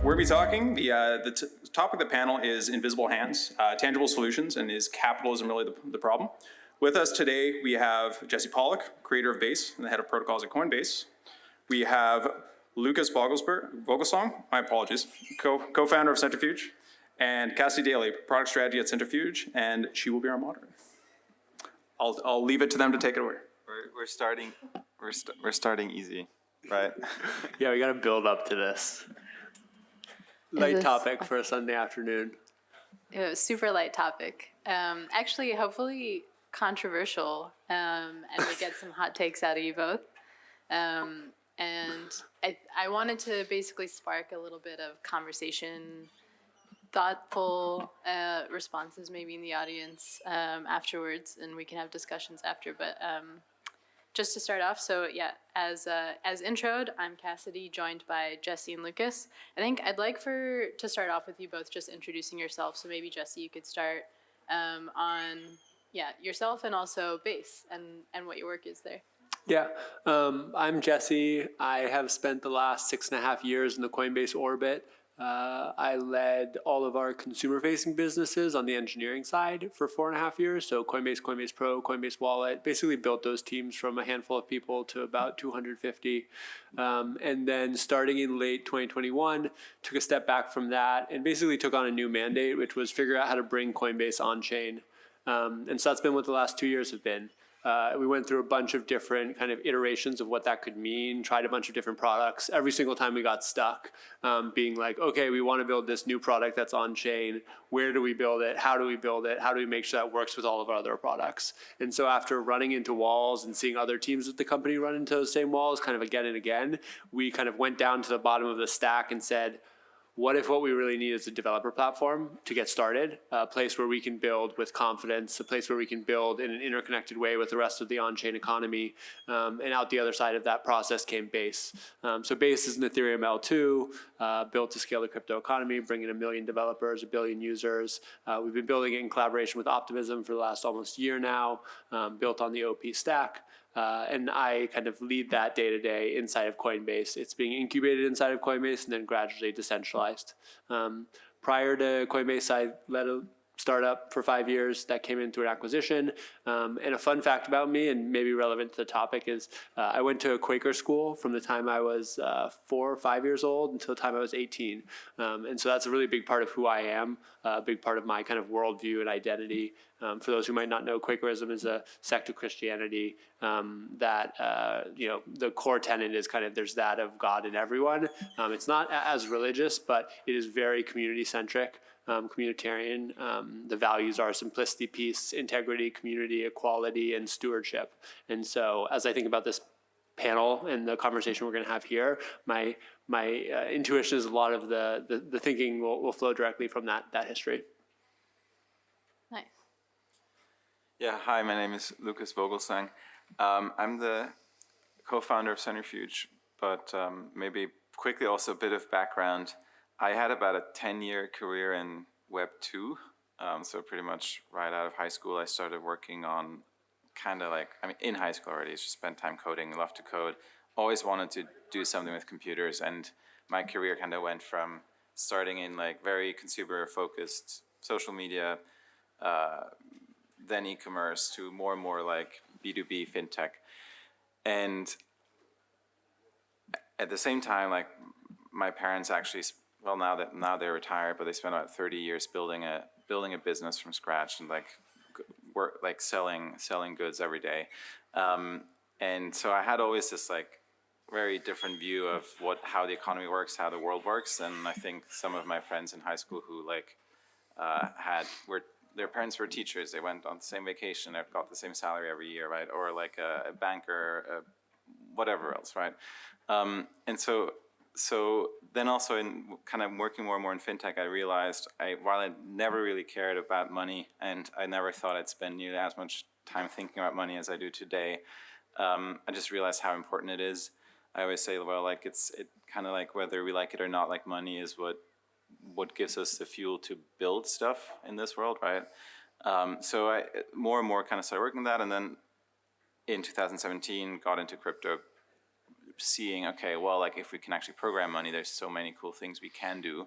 We're going to be talking, the topic of the panel is invisible hands, tangible solutions, and is capitalism really the problem? With us today, we have Jesse Pollak, creator of Base and the head of protocols at Coinbase. We have Lucas Vogelsang, my apologies, co-founder of Centrifuge, and Cassidy Daly, product strategy at Centrifuge, and she will be our moderator. I'll leave it to them to take it away. We're starting easy, right? Yeah, we got to build up to this. Light topic for a Sunday afternoon. It was super light topic. Actually, hopefully controversial, and we get some hot takes out of you both. And I wanted to basically spark a little bit of conversation, thoughtful responses maybe in the audience afterwards, and we can have discussions after. But just to start off, so yeah, as introed, I'm Cassidy, joined by Jesse and Lucas. I think I'd like to start off with you both just introducing yourself. So maybe Jesse, you could start on yourself and also Base and what your work is there. Yeah, I'm Jesse. I have spent the last 6.5 years in the Coinbase orbit. I led all of our consumer-facing businesses on the engineering side for 4.5 years. So Coinbase, Coinbase Pro, Coinbase Wallet, basically built those teams from a handful of people to about 250. And then starting in late 2021, took a step back from that and basically took on a new mandate, which was figure out how to bring Coinbase on-chain. And so that's been what the last 2 years have been. We went through a bunch of different kind of iterations of what that could mean, tried a bunch of different products. Every single time we got stuck, being like, okay, we want to build this new product that's on chain. Where do we build it? How do we build it? How do we make sure that works with all of our other products? And so after running into walls and seeing other teams at the company run into those same walls kind of again and again, we kind of went down to the bottom of the stack and said, what if what we really need is a developer platform to get started, a place where we can build with confidence, a place where we can build in an interconnected way with the rest of the on-chain economy, and out the other side of that process came Base. So Base is an Ethereum L2, built to scale the crypto economy, bring in 1 million developers, 1 billion users. We've been building it in collaboration with Optimism for the last almost year now, built on the OP stack. And I kind of lead that day to day inside of Coinbase. It's being incubated inside of Coinbase and then gradually decentralized. Prior to Coinbase, I led a startup for 5 years that came into an acquisition. And a fun fact about me, and maybe relevant to the topic, is I went to a Quaker school from the time I was 4 or 5 years old until the time I was 18. And so that's a really big part of who I am, a big part of my kind of worldview and identity. For those who might not know, Quakerism is a sect of Christianity that, the core tenet is kind of there's that of God in everyone. It's not as religious, but it is very community-centric. Communitarian. The values are simplicity, peace, integrity, community, equality, and stewardship. And so as I think about this panel and the conversation we're going to have here, my intuition is a lot of the thinking will flow directly from that history. Nice. Yeah, hi, my name is Lucas Vogelsang. I'm the co-founder of Centrifuge, but maybe quickly also a bit of background. I had about a 10-year career in Web 2, so pretty much right out of high school I started working on in high school already, just spent time coding, loved to code, always wanted to do something with computers, and my career kind of went from starting in very consumer-focused social media, then e-commerce, to more and more B2B fintech. And at the same time, my parents actually, now they're retired, but they spent about 30 years building a business from scratch and selling goods every day. And so I had always this very different view of how the economy works, how the world works. And I think some of my friends in high school who their parents were teachers, they went on the same vacation, they got the same salary every year, right? Or a banker, whatever else, right? And so then also in kind of working more and more in fintech, I realized while I never really cared about money and I never thought I'd spend nearly as much time thinking about money as I do today, I just realized how important it is. I always say, it's kind of whether we like it or not, money is what gives us the fuel to build stuff in this world, right? So I more and more kind of started working on that, and then in 2017 got into crypto seeing, okay, well, like if we can actually program money, there's so many cool things we can do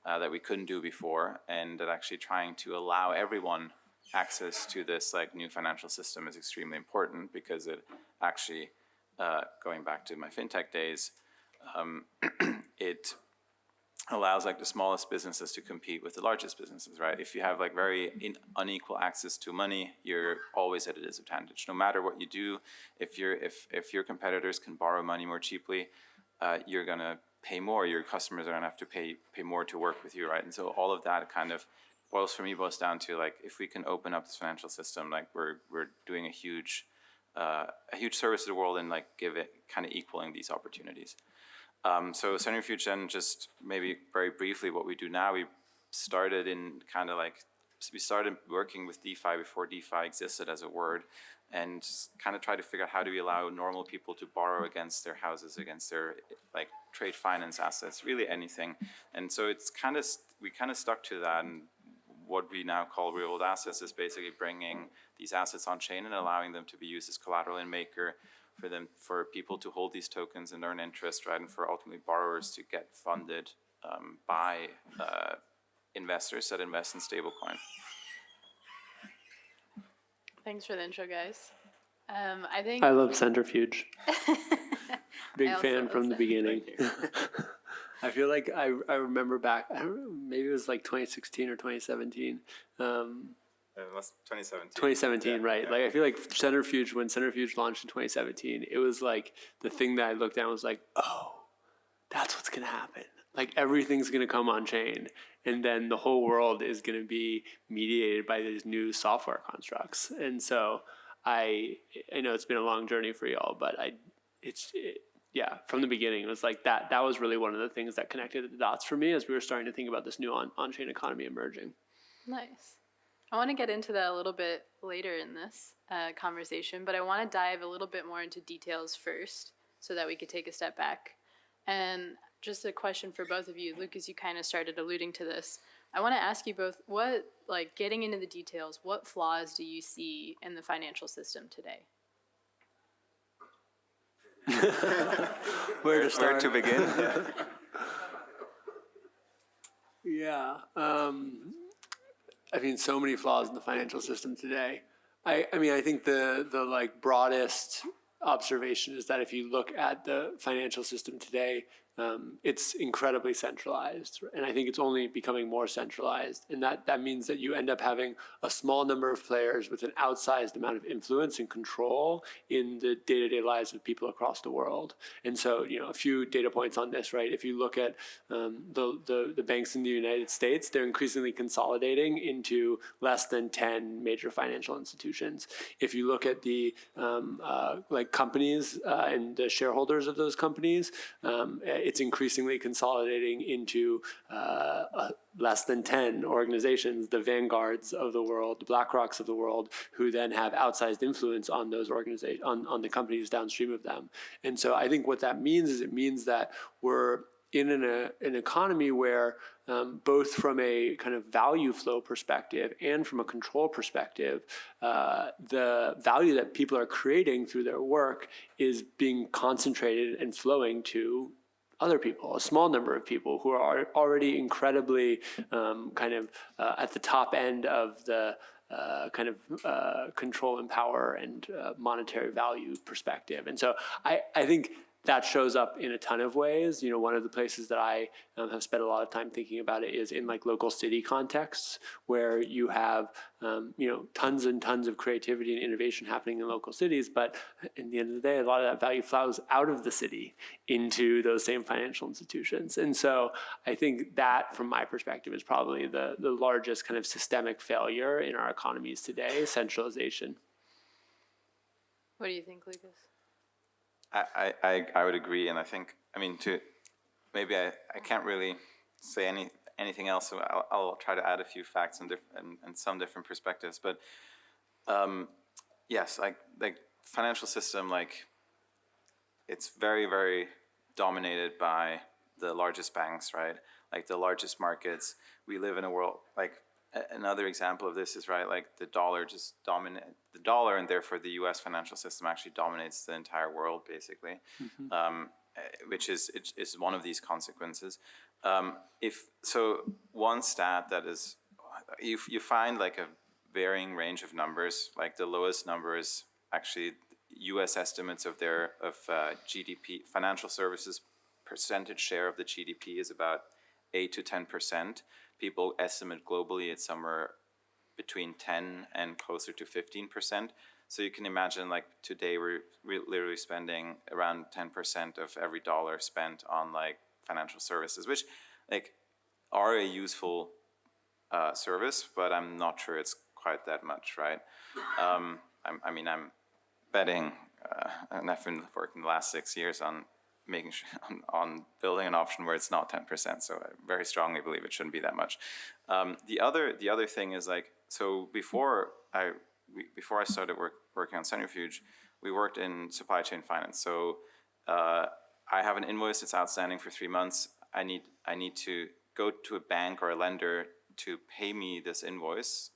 that we couldn't do before, and that actually trying to allow everyone access to this like new financial system is extremely important, because it actually, going back to my fintech days, it allows like the smallest businesses to compete with the largest businesses, right? If you have like very unequal access to money, you're always at a disadvantage. No matter what you do, if your competitors can borrow money more cheaply, you're gonna pay more. Your customers are gonna have to pay more to work with you, right? And so all of that kind of boils down to like, if we can open up this financial system, like we're doing a huge service to the world, and like give it kind of equaling these opportunities. So Centrifuge, then, just maybe very briefly what we do now, we started working with DeFi before DeFi existed as a word, and kind of try to figure out how do we allow normal people to borrow against their houses, against their like trade finance assets, really anything. And so we kind of stuck to that, and what we now call real world assets is basically bringing these assets on chain and allowing them to be used as collateral in Maker, for people to hold these tokens and earn interest, right, and for ultimately borrowers to get funded by investors that invest in stablecoin. Thanks for the intro, guys. I think I love Centrifuge. Big I also fan love from the beginning. Centrifuge. I feel like I remember back, I don't know, maybe it was like 2016 or 2017. It was 2017. 2017, Yeah, right? yeah. Like I feel like when Centrifuge launched in 2017, it was like the thing that I looked at and was like, oh, that's what's gonna happen. Like everything's gonna come on chain, and then the whole world is gonna be mediated by these new software constructs. And so I know it's been a long journey for y'all, but yeah, from the beginning, it was like that was really one of the things that connected the dots for me as we were starting to think about this new on-chain economy emerging. Nice. I want to get into that a little bit later in this conversation, but I want to dive a little bit more into details first so that we could take a step back. And just a question for both of you. Lucas, you kind of started alluding to this. I want to ask you both, getting into the details, what flaws do you see in the financial system today? Where to begin? Yeah. I mean, so many flaws in the financial system today. I mean, I think the like broadest observation is that if you look at the financial system today, it's incredibly centralized, and I think it's only becoming more centralized, and that means that you end up having a small number of players with an outsized amount of influence and control in the day-to-day lives of people across the world. And so, a few data points on this, right? If you look at the banks in the United States, they're increasingly consolidating into less than 10 major financial institutions. If you look at the companies and the shareholders of those companies, it's increasingly consolidating into less than 10 organizations, the Vanguards of the world, the BlackRocks of the world, who then have outsized influence on those organizations, on the companies downstream of them. And so I think what that means is it means that we're in an economy where both from a kind of value flow perspective and from a control perspective, the value that people are creating through their work is being concentrated and flowing to other people, a small number of people who are already incredibly at the top end of the control and power and monetary value perspective. And so I think that shows up in a ton of ways. One of the places that I have spent a lot of time thinking about it is in like local city contexts, where you have tons and tons of creativity and innovation happening in local cities, but in the end of the day, a lot of that value flows out of the city into those same financial institutions. And so I think that, from my perspective, is probably the largest kind of systemic failure in our economies today: centralization. What do you think, Lucas? I would agree, and I think, maybe I can't really say anything else, so I'll try to add a few facts and some different perspectives. But yes, like financial system, like it's very, very dominated by the largest banks, right? Like the largest markets. We live in a world, like another example of this is, right, like the dollar just the dollar, and therefore the US financial system actually dominates the entire world, basically, which is one of these consequences. One stat that is, you find like a varying range of numbers, like the lowest number is actually US estimates of GDP, financial services percentage share of the GDP is about 8 to 10%. People estimate globally it's somewhere between 10 and closer to 15%. So you can imagine, like today we're literally spending around 10% of every dollar spent on like financial services, which like are a useful service, but I'm not sure it's quite that much, right? I'm betting, and I've been working the last 6 years on making sure on building an option where it's not 10%. So I very strongly believe it shouldn't be that much. The other thing is like, so before I started working on Centrifuge, we worked in supply chain finance. So I have an invoice that's outstanding for 3 months. I need to go to a bank or a lender to pay me this invoice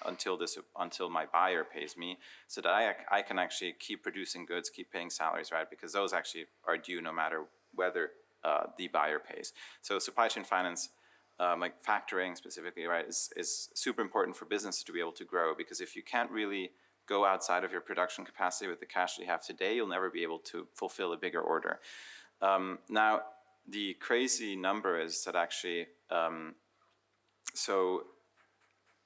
until my buyer pays me, so that I can actually keep producing goods, keep paying salaries, right? Because those actually are due no matter whether the buyer pays. So supply chain finance, like factoring specifically, right, is super important for businesses to be able to grow, because if you can't really go outside of your production capacity with the cash that you have today, you'll never be able to fulfill a bigger order. Now, the crazy number is that actually, so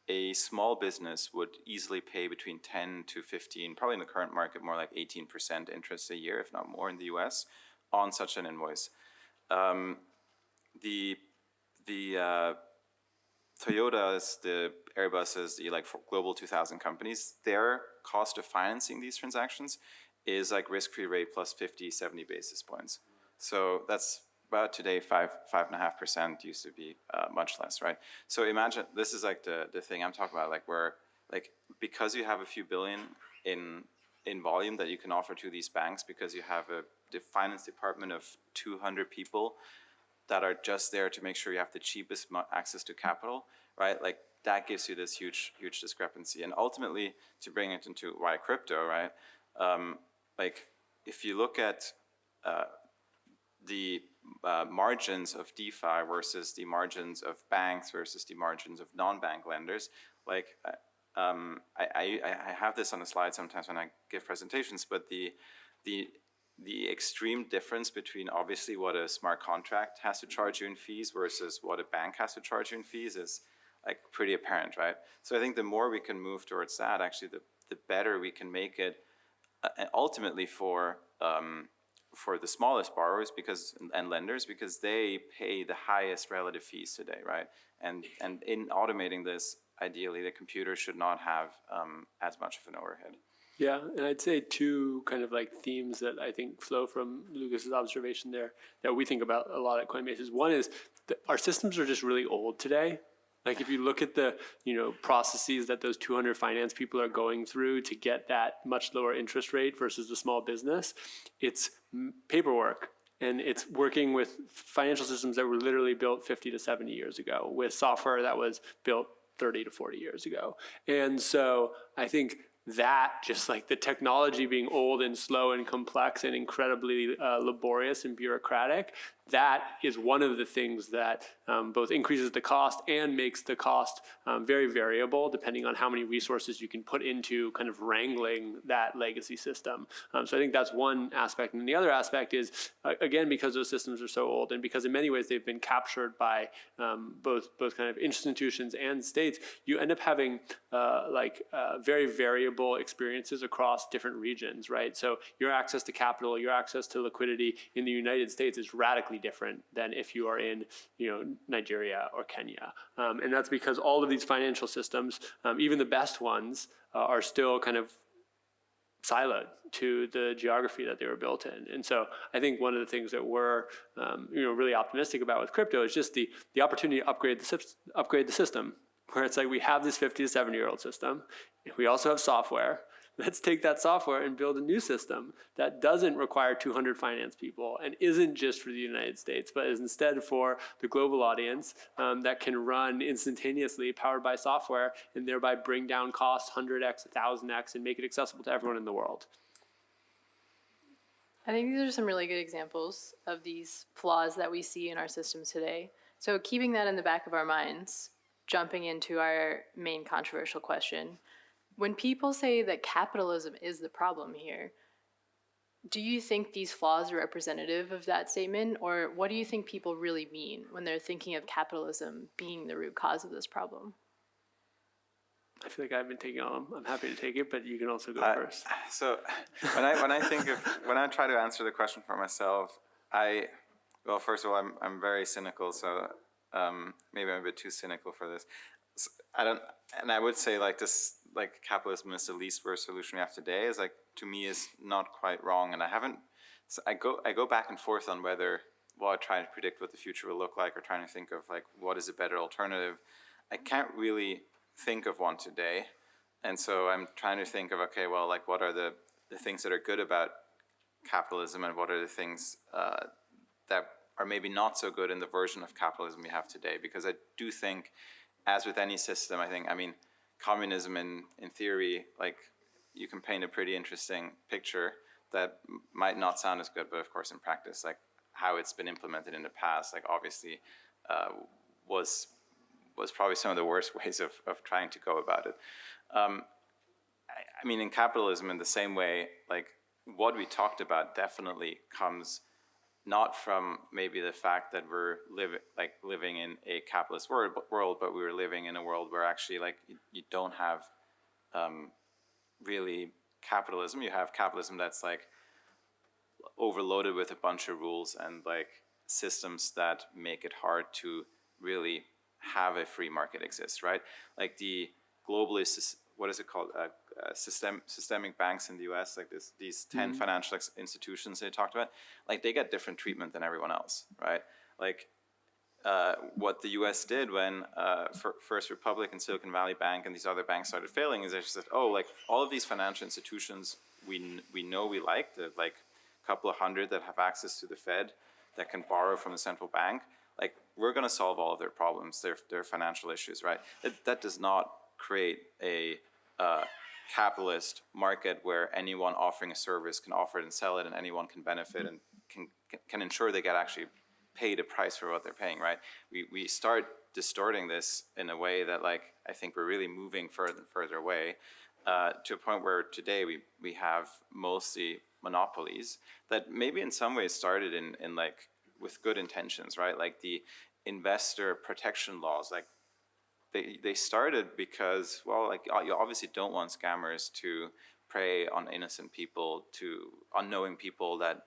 a small business would easily pay between 10 to 15, probably in the current market, more like 18% interest a year, if not more in the US, on such an invoice. The Toyotas, the Airbuses, the like global 2000 companies, their cost of financing these transactions is like risk-free rate plus 50, 70 basis points. So that's about today 5.5%, used to be much less, right? So imagine, this is like the thing I'm talking about, like where, like, because you have a few billion in volume that you can offer to these banks, because you have the finance department of 200 people that are just there to make sure you have the cheapest access to capital, right? Like that gives you this huge discrepancy. And ultimately, to bring it into why crypto, right? Like if you look at the margins of DeFi versus the margins of banks versus the margins of non-bank lenders, like I have this on a slide sometimes when I give presentations, but the extreme difference between obviously what a smart contract has to charge you in fees versus what a bank has to charge you in fees is like pretty apparent, right? So I think the more we can move towards that, actually the better we can make it ultimately for the smallest borrowers and lenders, because they pay the highest relative fees today, right? And in automating this, ideally the computer should not have as much of an overhead. Yeah, and I'd say two kind of like themes that I think flow from Lucas's observation there that we think about a lot at Coinbase is, one is that our systems are just really old today. Like if you look at the processes that those 200 finance people are going through to get that much lower interest rate versus the small business, it's paperwork. And it's working with financial systems that were literally built 50 to 70 years ago with software that was built 30 to 40 years ago. And so I think that, just like the technology being old and slow and complex and incredibly laborious and bureaucratic, that is one of the things that both increases the cost and makes the cost very variable depending on how many resources you can put into kind of wrangling that legacy system. So I think that's one aspect. And the other aspect is, again, because those systems are so old and because in many ways they've been captured by both kind of institutions and states, you end up having very variable experiences across different regions, right? So your access to capital, your access to liquidity in the United States is radically different than if you are in Nigeria or Kenya. And that's because all of these financial systems, even the best ones, are still kind of siloed to the geography that they were built in. And so I think one of the things that we're really optimistic about with crypto is just the opportunity to upgrade the system, where it's like we have this 50 to 70-year-old system. We also have software. let's take that software and build a new system that doesn't require 200 finance people and isn't just for the United States, but is instead for the global audience that can run instantaneously powered by software and thereby bring down costs 100x, 1000x, and make it accessible to everyone in the world. I think these are some really good examples of these flaws that we see in our systems today. So keeping that in the back of our minds, jumping into our main controversial question, when people say that capitalism is the problem here, do you think these flaws are representative of that statement, or what do you think people really mean when they're thinking of capitalism being the root cause of this problem? I feel like I've been taking on. I'm happy to take it, but you can also go first. So when I try to answer the question for myself, well, first of all, I'm very cynical, so maybe I'm a bit too cynical for this. So I would say capitalism is the least worst solution we have today. Is to me is not quite wrong, and I go back and forth on whether while trying to predict what the future will look like or trying to think of what is a better alternative. I can't really think of one today, and so I'm trying to think of what are the things that are good about capitalism, and what are the things that are maybe not so good in the version of capitalism we have today. Because I do think, as with any system, communism in theory, you can paint a pretty interesting picture that might not sound as good, but of course in practice, how it's been implemented in the past, obviously was probably some of the worst ways of trying to go about it. In capitalism, in the same way, what we talked about definitely comes not from maybe the fact that we're living in a capitalist world, but we were living in a world where actually you don't have really capitalism. You have capitalism that's overloaded with a bunch of rules and systems that make it hard to really have a free market exist, right? The globalist, what is it called? Systemic banks in the US, these 10 financial institutions they talked about, they get different treatment than everyone else, right? What the US did when First Republic and Silicon Valley Bank and these other banks started failing is they just said, all of these financial institutions we know we like, the couple of hundred that have access to the Fed, that can borrow from the central bank, we're going to solve all of their problems, their financial issues, right? That does not create a capitalist market where anyone offering a service can offer it and sell it, and anyone can benefit and can ensure they get actually paid a price for what they're paying, right? We start distorting this in a way that I think we're really moving further and further away to a point where today we have mostly monopolies that maybe in some ways started in with good intentions, right? The investor protection laws, they started because, you obviously don't want scammers to prey on innocent people, to unknowing people that,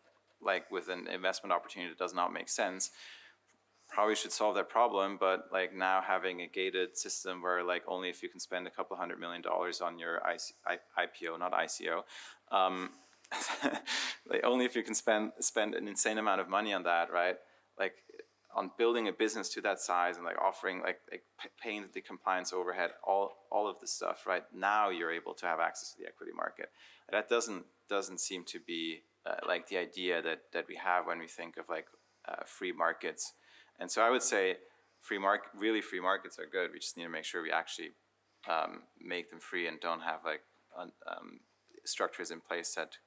with an investment opportunity that does not make sense. Probably should solve that problem, but now having a gated system where only if you can spend a couple $100 million on your IPO, not ICO, only if you can spend an insane amount of money on that, right? On building a business to that size and offering paying the compliance overhead, all of this stuff, right? Now you're able to have access to the equity market. That doesn't seem to be the idea that we have when we think of free markets. And so I would say free markets are good. We just need to make sure we actually make them free and don't have structures in place that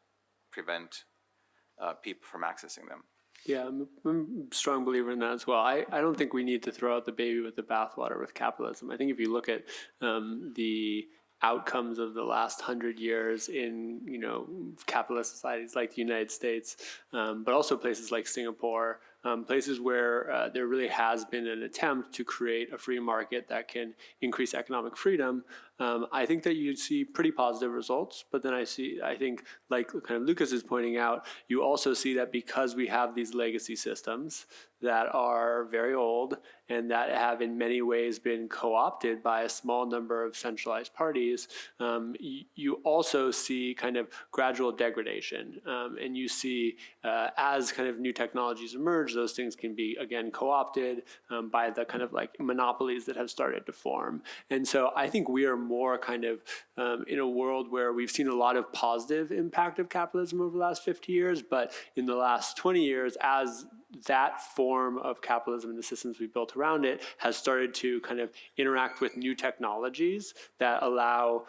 prevent people from accessing them. Yeah, I'm a strong believer in that as well. I don't think we need to throw out the baby with the bathwater with capitalism. I think if you look at the outcomes of the last 100 years in capitalist societies like the United States, but also places like Singapore, places where there really has been an attempt to create a free market that can increase economic freedom, I think that you see pretty positive results. But then I think like kind of Lucas is pointing out, you also see that because we have these legacy systems that are very old and that have in many ways been co-opted by a small number of centralized parties, you also see kind of gradual degradation. And you see as kind of new technologies emerge, those things can be, again, co-opted by the kind of like monopolies that have started to form. And so I think we are more kind of in a world where we've seen a lot of positive impact of capitalism over the last 50 years, but in the last 20 years, as that form of capitalism and the systems we built around it has started to kind of interact with new technologies that allow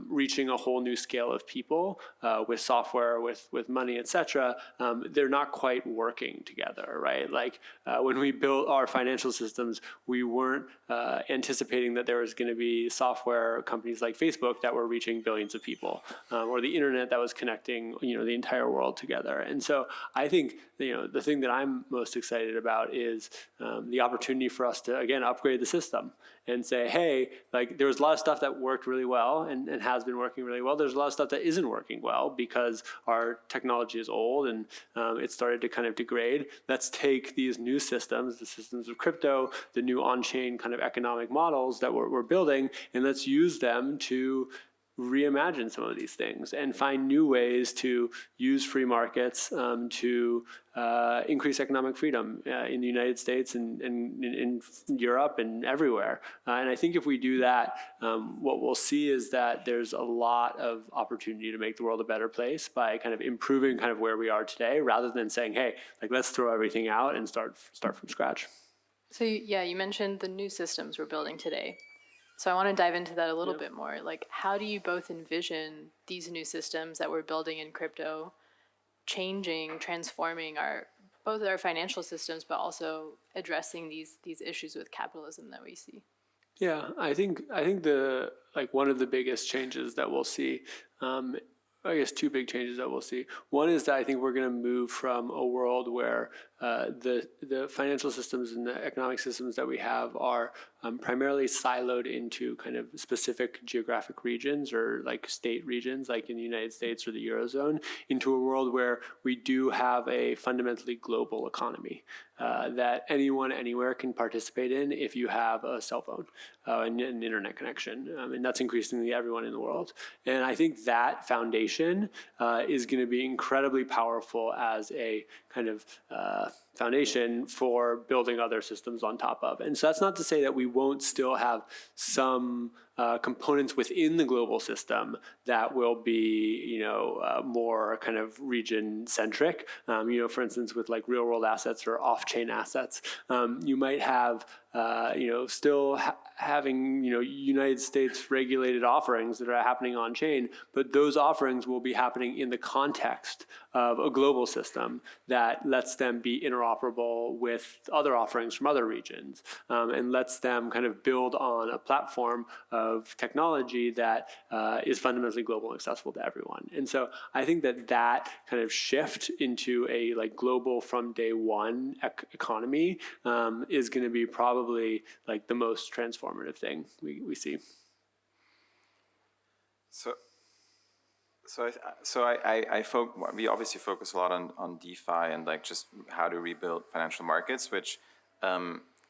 reaching a whole new scale of people with software, with money, et cetera, they're not quite working together, right? Like when we built our financial systems, we weren't anticipating that there was going to be software companies like Facebook that were reaching billions of people, or the internet that was connecting, the entire world together. And so I think, the thing that I'm most excited about is the opportunity for us to, again, upgrade the system and say, hey, like there was a lot of stuff that worked really well and has been working really well. There's a lot of stuff that isn't working well because our technology is old and it started to kind of degrade. Let's take these new systems, the systems of crypto, the new on-chain kind of economic models that we're building, and let's use them to reimagine some of these things and find new ways to use free markets to increase economic freedom in the United States and in Europe and everywhere. And I think if we do that, what we'll see is that there's a lot of opportunity to make the world a better place by kind of improving kind of where we are today, rather than saying, hey, like let's throw everything out and start from scratch. So you mentioned the new systems we're building today. So I want to dive into that a little bit more. Like, how do you both envision these new systems that we're building in crypto changing, transforming both our financial systems, but also addressing these issues with capitalism that we see? Yeah, I think one of the biggest changes that we'll see, I guess two big changes that we'll see. One is that I think we're going to move from a world where the financial systems and the economic systems that we have are primarily siloed into kind of specific geographic regions or like state regions, like in the United States or the Eurozone, into a world where we do have a fundamentally global economy that anyone anywhere can participate in if you have a cell phone and an internet connection. And that's increasingly everyone in the world. And I think that foundation is going to be incredibly powerful as a kind of foundation for building other systems on top of. And so that's not to say that we won't still have some components within the global system that will be, more kind of region centric. For instance, with like real world assets or off-chain assets, you might have, still having, United States regulated offerings that are happening on chain, but those offerings will be happening in the context of a global system that lets them be interoperable with other offerings from other regions, and lets them kind of build on a platform of technology that is fundamentally global and accessible to everyone. And so I think that kind of shift into a like global from day one economy is going to be probably like the most transformative thing we see. We obviously focus a lot on DeFi and like just how to rebuild financial markets, which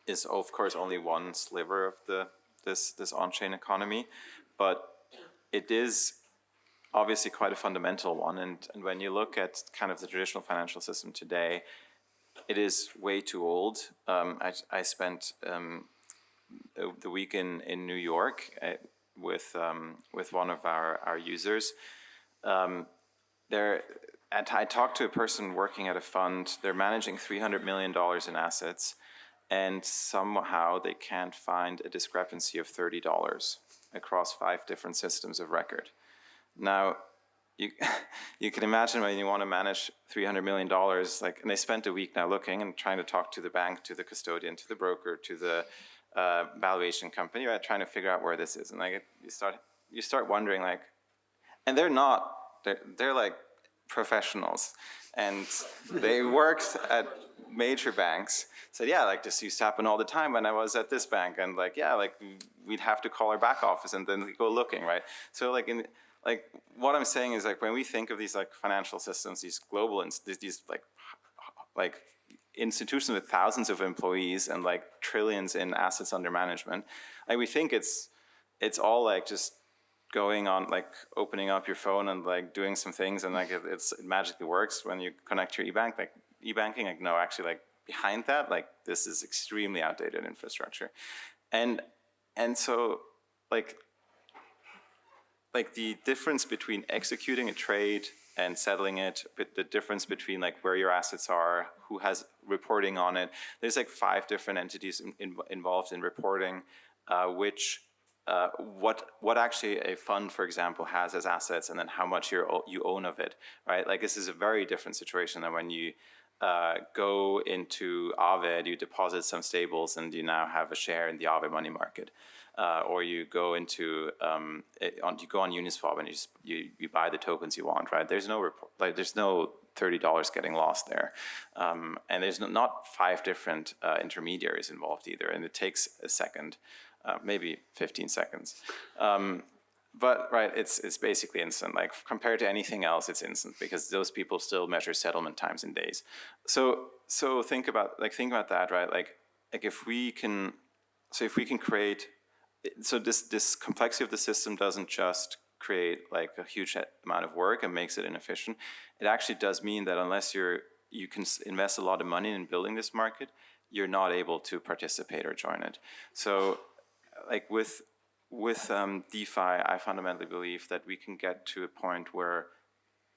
is of course only one sliver of this on-chain economy, but it is obviously quite a fundamental one. And when you look at kind of the traditional financial system today, it is way too old. I spent the week in New York with one of our users. I talked to a person working at a fund. They're managing $300 million in assets, and somehow they can't find a discrepancy of $30 across 5 different systems of record. Now, you can imagine when you want to manage $300 million, and they spent a week now looking and trying to talk to the bank, to the custodian, to the broker, to the valuation company, right, trying to figure out where this is. And like you start wondering, like, and they're like professionals, and they worked at major banks. Said, yeah, like this used to happen all the time when I was at this bank, and like, yeah, like we'd have to call our back office and then go looking, right? So like what I'm saying is like when we think of these like financial systems, these global these like institutions with thousands of employees and like trillions in assets under management, like we think it's all like just going on, like opening up your phone and like doing some things and like it magically works when you connect your e-banking. Like no, actually, like behind that, like this is extremely outdated infrastructure. And so like the difference between executing a trade and settling it, but the difference between like where your assets are, who has reporting on it. There's like 5 different entities involved in reporting, what actually a fund, for example, has as assets, and then how much you own of it, right? Like this is a very different situation than when you go into Aave, you deposit some stables, and you now have a share in the Aave money market. Or you go into you go on Uniswap and you buy the tokens you want, right? There's no report, like there's no $30 getting lost there, and there's not 5 different intermediaries involved either, and it takes a second, maybe 15 seconds. But right, it's basically instant. Like compared to anything else, it's instant because those people still measure settlement times in days. So think about that, right? Like if we can create. So this complexity of the system doesn't just create like a huge amount of work and makes it inefficient. It actually does mean that unless you can invest a lot of money in building this market, you're not able to participate or join it. So like with DeFi, I fundamentally believe that we can get to a point where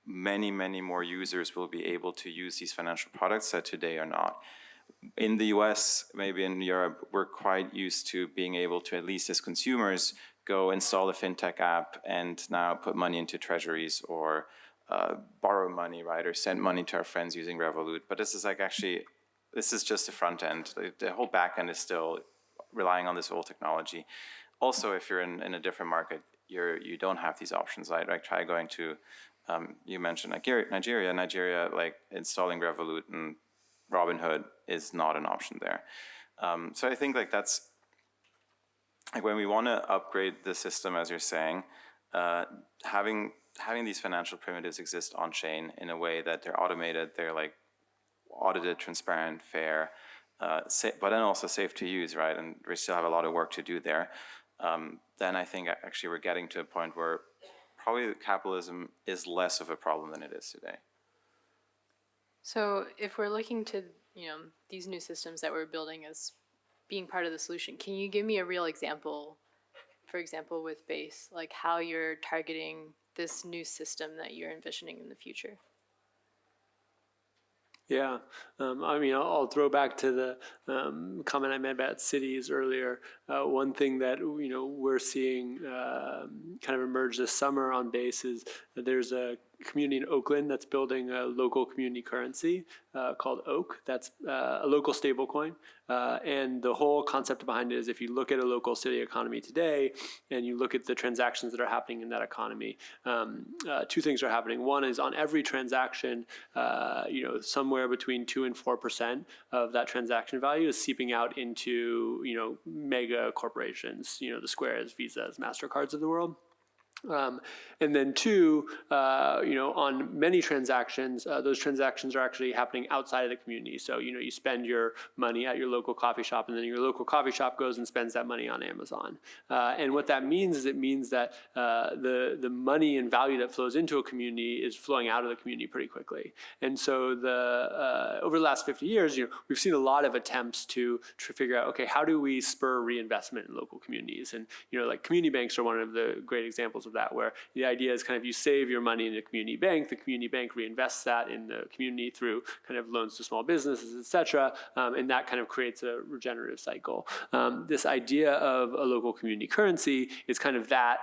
many more users will be able to use these financial products that today are not. In the US, maybe in Europe, we're quite used to being able to, at least as consumers, go install a fintech app and now put money into treasuries or borrow money, right? Or send money to our friends using Revolut. But this is just the front end. The whole back end is still relying on this old technology. Also, if you're in a different market, you don't have these options, right? Like try going to, you mentioned Nigeria, like installing Revolut and Robinhood is not an option there. So I think like that's like when we want to upgrade the system, as you're saying, having these financial primitives exist on chain in a way that they're automated, they're like audited, transparent, fair, but then also safe to use, right? And we still have a lot of work to do there. Then I think actually we're getting to a point where probably capitalism is less of a problem than it is today. So if we're looking to, these new systems that we're building as being part of the solution, can you give me a real example, for example, with Base, like how you're targeting this new system that you're envisioning in the future? Yeah, I mean, I'll throw back to the comment I made about cities earlier. One thing that we're seeing kind of emerge this summer on Base is that there's a community in Oakland that's building a local community currency called Oak. That's a local stable coin. And the whole concept behind it is if you look at a local city economy today and you look at the transactions that are happening in that economy, 2 things are happening. One is on every transaction, somewhere between 2 and 4% of that transaction value is seeping out into, mega corporations, the Squares, Visas, MasterCards of the world. And then 2, on many transactions, those transactions are actually happening outside of the community. So, you spend your money at your local coffee shop, and then your local coffee shop goes and spends that money on Amazon. And what that means is it means that the money and value that flows into a community is flowing out of the community pretty quickly. And so over the last 50 years, we've seen a lot of attempts to figure out, okay, how do we spur reinvestment in local communities? And, like community banks are one of the great examples of that, where the idea is kind of you save your money in a community bank, the community bank reinvests that in the community through kind of loans to small businesses, et cetera, and that kind of creates a regenerative cycle. This idea of a local community currency is kind of that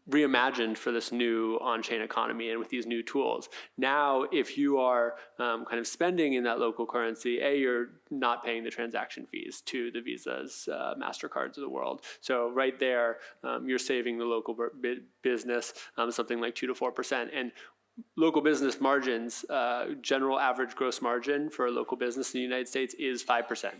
reimagined for this new on-chain economy and with these new tools. Now, if you are kind of spending in that local currency, you're not paying the transaction fees to the Visas, MasterCards of the world. So right there, you're saving the local business something like 2 to 4%. And local business margins, general average gross margin for a local business in the United States is 5%.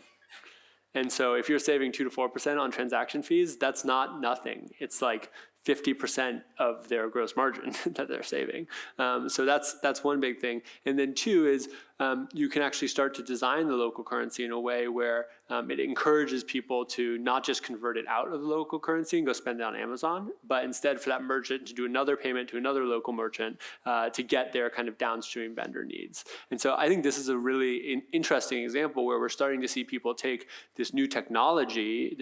And so if you're saving 2 to 4% on transaction fees, that's not nothing. It's like 50% of their gross margin that they're saving. So that's one big thing. And then two is you can actually start to design the local currency in a way where it encourages people to not just convert it out of the local currency and go spend it on Amazon, but instead for that merchant to do another payment to another local merchant to get their kind of downstream vendor needs. And so I think this is a really interesting example where we're starting to see people take this new technology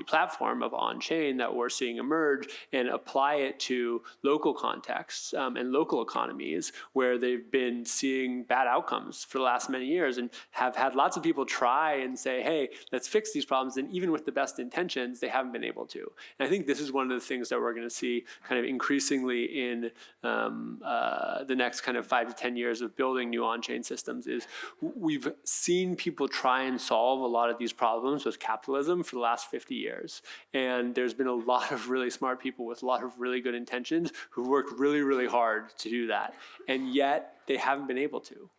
platform of on-chain that we're seeing emerge and apply it to local contexts and local economies where they've been seeing bad outcomes for the last many years and have had lots of people try and say, hey, let's fix these problems. And even with the best intentions, they haven't been able to. And I think this is one of the things that we're going to see kind of increasingly in the next kind of 5 to 10 years of building new on-chain systems is we've seen people try and solve a lot of these problems with capitalism for the last 50 years. And there's been a lot of really smart people with a lot of really good intentions who've worked really, really hard to do that. And yet they haven't been able to.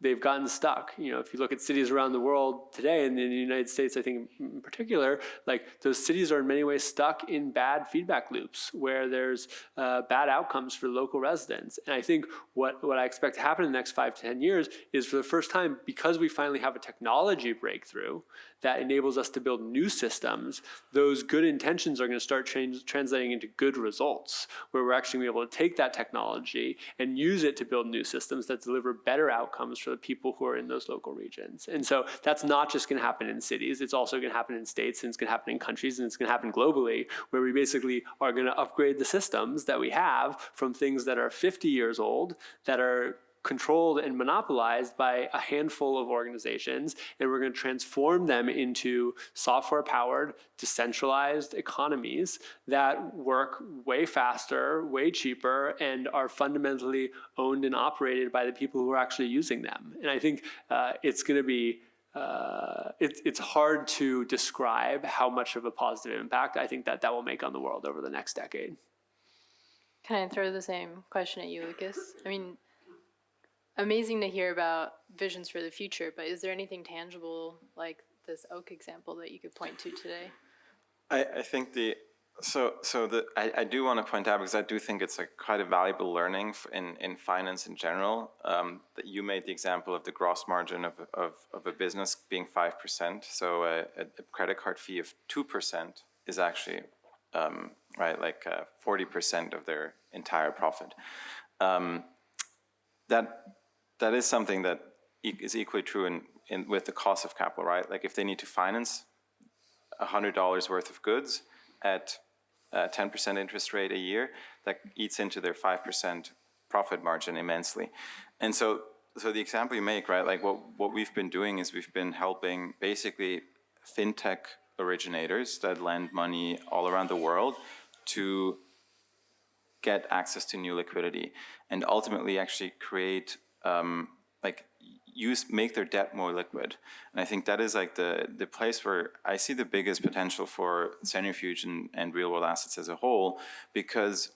They've gotten stuck. You know, if you look at cities around the world today, and in the United States, I think in particular, like those cities are in many ways stuck in bad feedback loops where there's bad outcomes for local residents. And I think what I expect to happen in the next 5 to 10 years is for the first time, because we finally have a technology breakthrough that enables us to build new systems, those good intentions are going to start translating into good results, where we're actually going to be able to take that technology and use it to build new systems that deliver better outcomes for the people who are in those local regions. And so that's not just going to happen in cities, it's also going to happen in states, and it's going to happen in countries, and it's going to happen globally, where we basically are going to upgrade the systems that we have from things that are 50 years old, that are controlled and monopolized by a handful of organizations, and we're going to transform them into software-powered, decentralized economies that work way faster, way cheaper, and are fundamentally owned and operated by the people who are actually using them. And I think it's going to be it's hard to describe how much of a positive impact I think that will make on the world over the next decade. Can I throw the same question at you, Lucas? I mean, amazing to hear about visions for the future, but is there anything tangible like this oak example that you could point to today? I think I do want to point out, because I do think it's quite a valuable learning in finance in general, that you made the example of the gross margin of a business being 5%. So a credit card fee of 2% is actually, 40% of their entire profit. That is something that is equally true with the cost of capital, right? Like if they need to finance $100 worth of goods at 10% interest rate a year, that eats into their 5% profit margin immensely. And so the example you make, right? Like what we've been doing is we've been helping basically fintech originators that lend money all around the world to get access to new liquidity and ultimately actually create make their debt more liquid. And I think that is like the place where I see the biggest potential for centrifuge and real world assets as a whole, because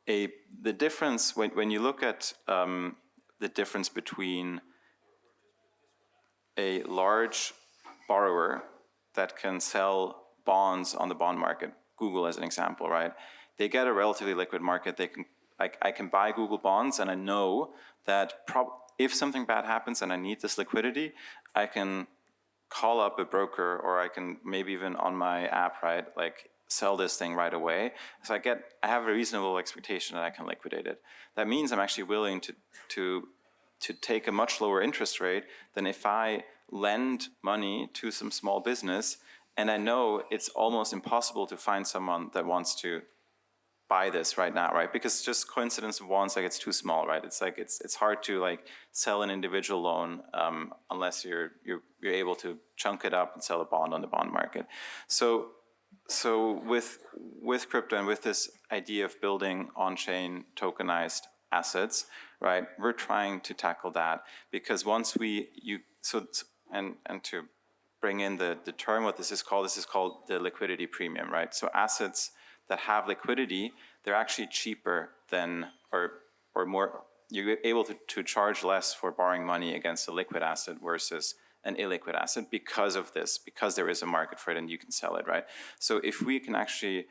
the difference when you look at the difference between a large borrower that can sell bonds on the bond market, Google as an example, right? They get a relatively liquid market. I can buy Google bonds, and I know that if something bad happens and I need this liquidity, I can call up a broker, or I can maybe even on my app, right, like sell this thing right away. So I have a reasonable expectation that I can liquidate it. That means I'm actually willing to take a much lower interest rate than if I lend money to some small business and I know it's almost impossible to find someone that wants to buy this right now, right? Because just coincidence of ones, like it's too small, right? It's like it's hard to like sell an individual loan unless you're able to chunk it up and sell a bond on the bond market. So with crypto and with this idea of building on-chain tokenized assets, right? We're trying to tackle that because once and to bring in the term, what this is called the liquidity premium, right? So assets that have liquidity, they're actually cheaper than, or more, you're able to charge less for borrowing money against a liquid asset versus an illiquid asset because of this, because there is a market for it and you can sell it, right? So if we can actually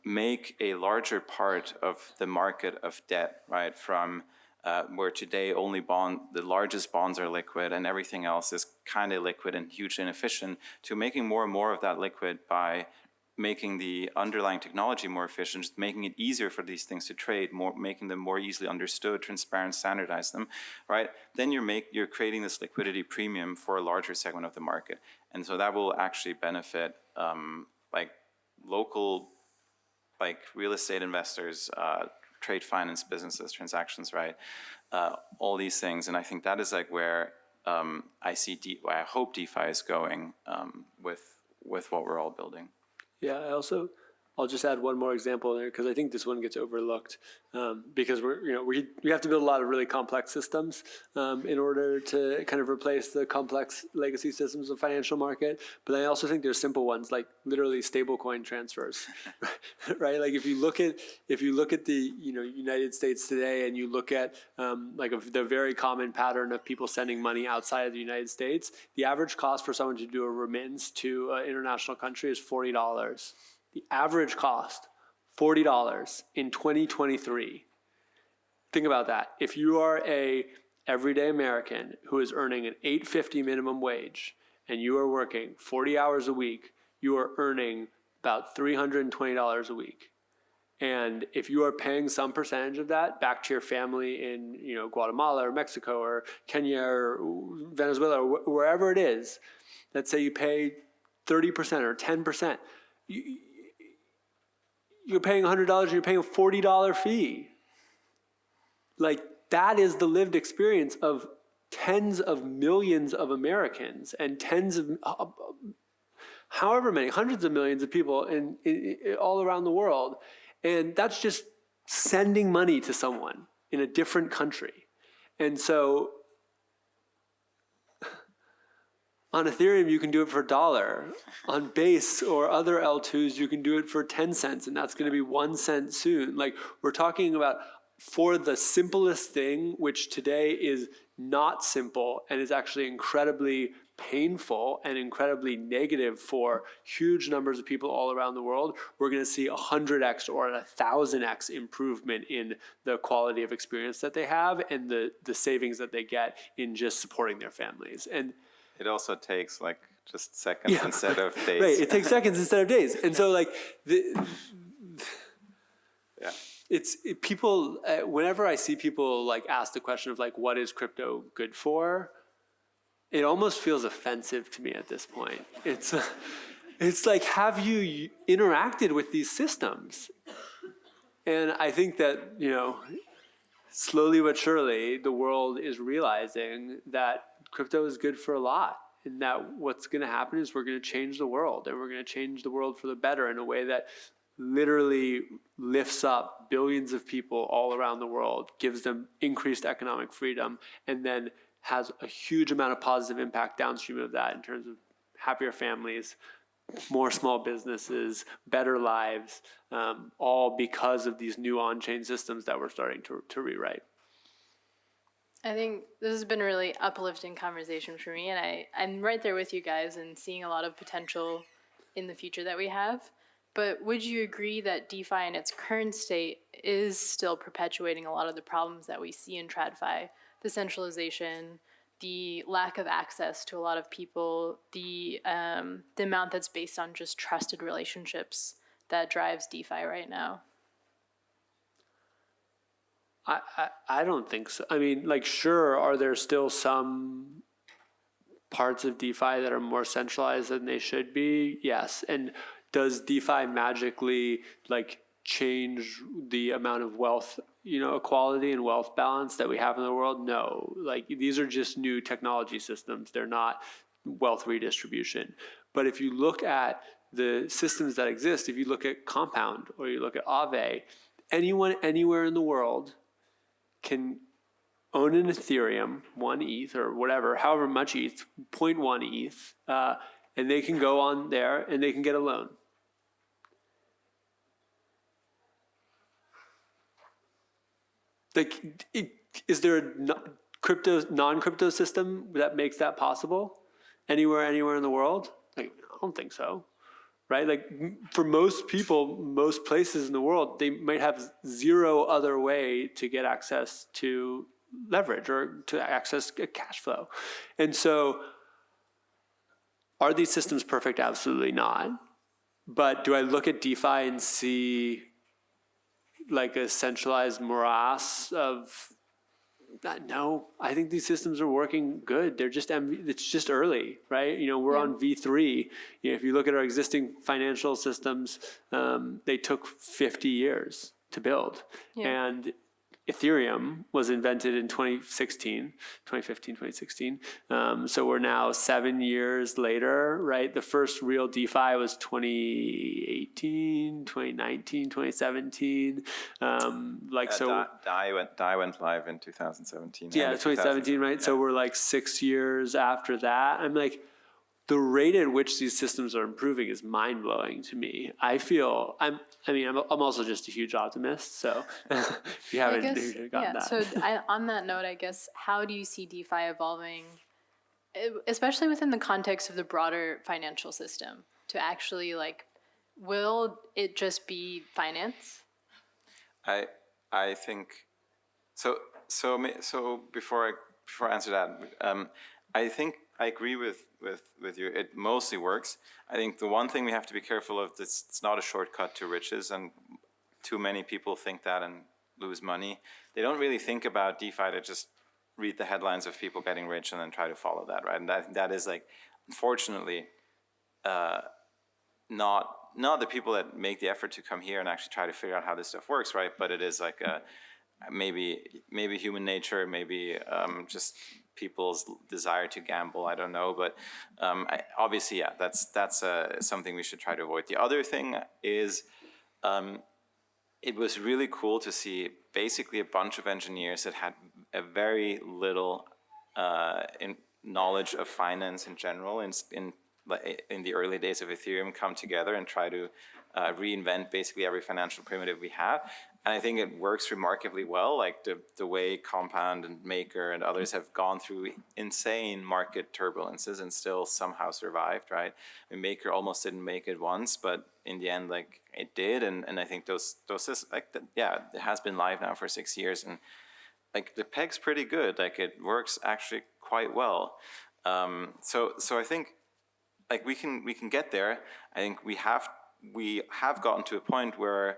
make a larger part of the market of debt, right, from where today only the largest bonds are liquid and everything else is kind of liquid and hugely inefficient, to making more and more of that liquid by making the underlying technology more efficient, just making it easier for these things to trade, making them more easily understood, transparent, standardize them, right? Then you're creating this liquidity premium for a larger segment of the market. And so that will actually benefit like local, like real estate investors, trade finance businesses, transactions, right? All these things. And I think that is like where I hope DeFi is going with what we're all building. Yeah, I'll just add one more example there because I think this one gets overlooked because we have to build a lot of really complex systems in order to kind of replace the complex legacy systems of financial market. But I also think there's simple ones like literally stablecoin transfers, right? Like if you look at the United States today and you look at the very common pattern of people sending money outside of the United States, the average cost for someone to do a remittance to an international country is $40. The average cost, $40 in 2023. Think about that. If you are a everyday American who is earning an $8.50 minimum wage and you are working 40 hours a week, you are earning about $320 a week. And if you are paying some percentage of that back to your family in Guatemala or Mexico or Kenya or Venezuela or wherever it is, let's say you pay 30% or 10%, you're paying $100 and you're paying a $40 fee. Like that is the lived experience of tens of millions of Americans and tens of however many, hundreds of millions of people in all around the world. And that's just sending money to someone in a different country. And so on Ethereum, you can do it for $1. On Base or other L2s, you can do it for 10 cents, and that's going to be 1 cent soon. Like we're talking about for the simplest thing, which today is not simple and is actually incredibly painful and incredibly negative for huge numbers of people all around the world, we're going to see 100x or 1,000x improvement in the quality of experience that they have and the savings that they get in just supporting their families. And it also takes like just seconds instead of days. Right, it takes seconds instead of days. And so like, people, whenever I see people like ask the question of like, what is crypto good for? It almost feels offensive to me at this point. It's like, have you interacted with these systems? And I think that, slowly but surely, the world is realizing that crypto is good for a lot, and that what's going to happen is we're going to change the world, and we're going to change the world for the better in a way that literally lifts up billions of people all around the world, gives them increased economic freedom, and then has a huge amount of positive impact downstream of that in terms of happier families, more small businesses, better lives, all because of these new on-chain systems that we're starting to rewrite. I think this has been a really uplifting conversation for me, and I'm right there with you guys and seeing a lot of potential in the future that we have. But would you agree that DeFi in its current state is still perpetuating a lot of the problems that we see in TradFi? The centralization, the lack of access to a lot of people, the amount that's based on just trusted relationships that drives DeFi right now? I don't think so. I mean, like, sure, are there still some parts of DeFi that are more centralized than they should be? Yes. And does DeFi magically, like, change the amount of wealth, equality and wealth balance that we have in the world? No. Like, these are just new technology systems. They're not wealth redistribution. But if you look at the systems that exist, if you look at Compound or you look at Aave, anyone anywhere in the world can own an Ethereum, 1 ETH or whatever, however much ETH, 0.1 ETH, and they can go on there and they can get a loan. Like, is there a non-crypto system that makes that possible anywhere in the world? Like, I don't think so, right? Like for most people, most places in the world, they might have zero other way to get access to leverage or to access cash flow. And so are these systems perfect? Absolutely not. But do I look at DeFi and see like a centralized morass of, no, I think these systems are working good. They're just, it's just early, right? You know, we're on V3. You know, if you look at our existing financial systems, they took 50 years to build. And Ethereum was invented in 2015, 2016. So we're now 7 years later, right? The first real DeFi was 2018, 2019, 2017. Daly went live in 2017. Yeah, 2017, right? Yeah. So we're like 6 years after that. I'm like, the rate at which these systems are improving is mind blowing to me. I'm also just a huge optimist. So if you haven't gotten that. So on that note, I guess, how do you see DeFi evolving, especially within the context of the broader financial system, to actually will it just be finance? I think so. So before I answer that, I think I agree with you. It mostly works. I think the one thing we have to be careful of, it's not a shortcut to riches, and too many people think that and lose money. They don't really think about DeFi to just read the headlines of people getting rich and then try to follow that, right? And that is unfortunately, not the people that make the effort to come here and actually try to figure out how this stuff works, right? But it is maybe human nature, maybe just people's desire to gamble. I don't know, but obviously, yeah, that's something we should try to avoid. The other thing is, it was really cool to see basically a bunch of engineers that had a very little knowledge of finance in general in the early days of Ethereum come together and try to reinvent basically every financial primitive we have. And I think it works remarkably well, like the way Compound and Maker and others have gone through insane market turbulences and still somehow survived, right? I mean, Maker almost didn't make it once, but in the end, it did. And I think those it has been live now for 6 years, and the peg's pretty good. It works actually quite well. So I think we can get there. I think we have gotten to a point where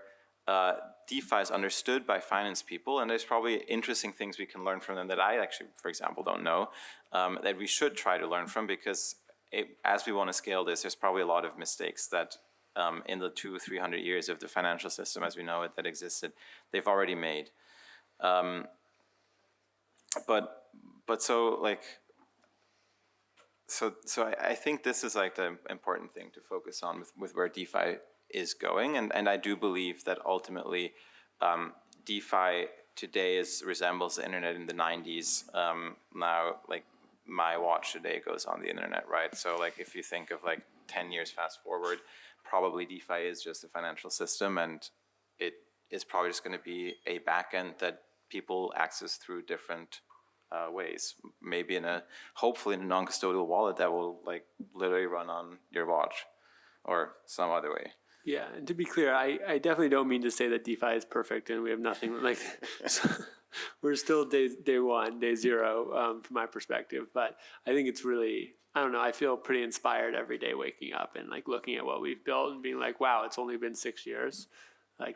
DeFi is understood by finance people, and there's probably interesting things we can learn from them that I actually, for example, don't know, that we should try to learn from, because as we want to scale this, there's probably a lot of mistakes that in the 200-300 years of the financial system as we know it that existed, they've already made. So I think this is the important thing to focus on with where DeFi is going, and I do believe that ultimately DeFi today resembles the internet in the 90s. Now, my watch today goes on the internet, right? So if you think of 10 years fast forward, probably DeFi is just a financial system, and it is probably just going to be a backend that people access through different ways. Maybe hopefully in a non-custodial wallet that will literally run on your watch or some other way. Yeah, and to be clear, I definitely don't mean to say that DeFi is perfect and we have nothing we're still day one, day zero from my perspective. But I think it's really, I don't know, I feel pretty inspired every day waking up and looking at what we've built and being wow, it's only been 6 years.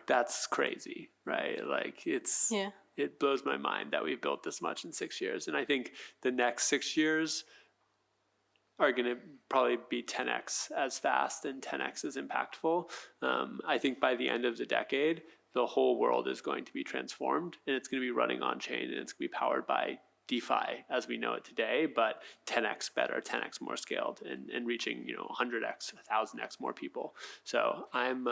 That's crazy, right? It blows my mind that we've built this much in 6 years. And I think the next 6 years are going to probably be 10x as fast and 10x as impactful. I think by the end of the decade, the whole world is going to be transformed, and it's going to be running on chain, and it's going to be powered by DeFi as we know it today, but 10x better, 10x more scaled, and reaching 100x, 1000x more people. So I'm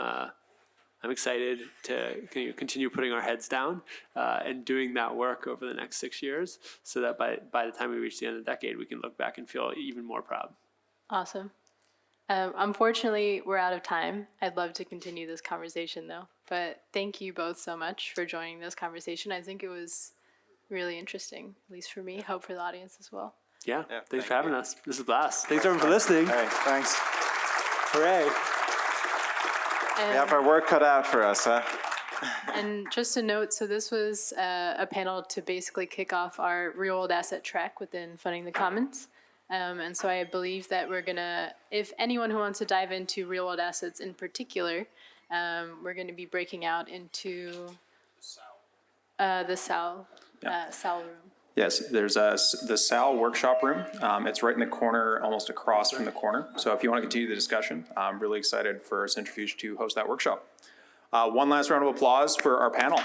excited to continue putting our heads down and doing that work over the next 6 years, so that by the time we reach the end of the decade, we can look back and feel even more proud. Awesome. Unfortunately, we're out of time. I'd love to continue this conversation, though. But thank you both so much for joining this conversation. I think it was really interesting, at least for me. Hope for the audience as well. Yeah, thanks for having us. This is a blast. Thanks everyone for listening. All right, thanks. Hooray. We have our work cut out for us, huh? And just a note, so this was a panel to basically kick off our real world asset track within Funding the Commons. And so I believe that we're gonna, if anyone who wants to dive into real world assets in particular, we're gonna be breaking out into the SAL room. Yes, there's the SAL workshop room. It's right in the corner, almost across from the corner. So if you want to continue the discussion, I'm really excited for Centrifuge to host that workshop. One last round of applause for our panel.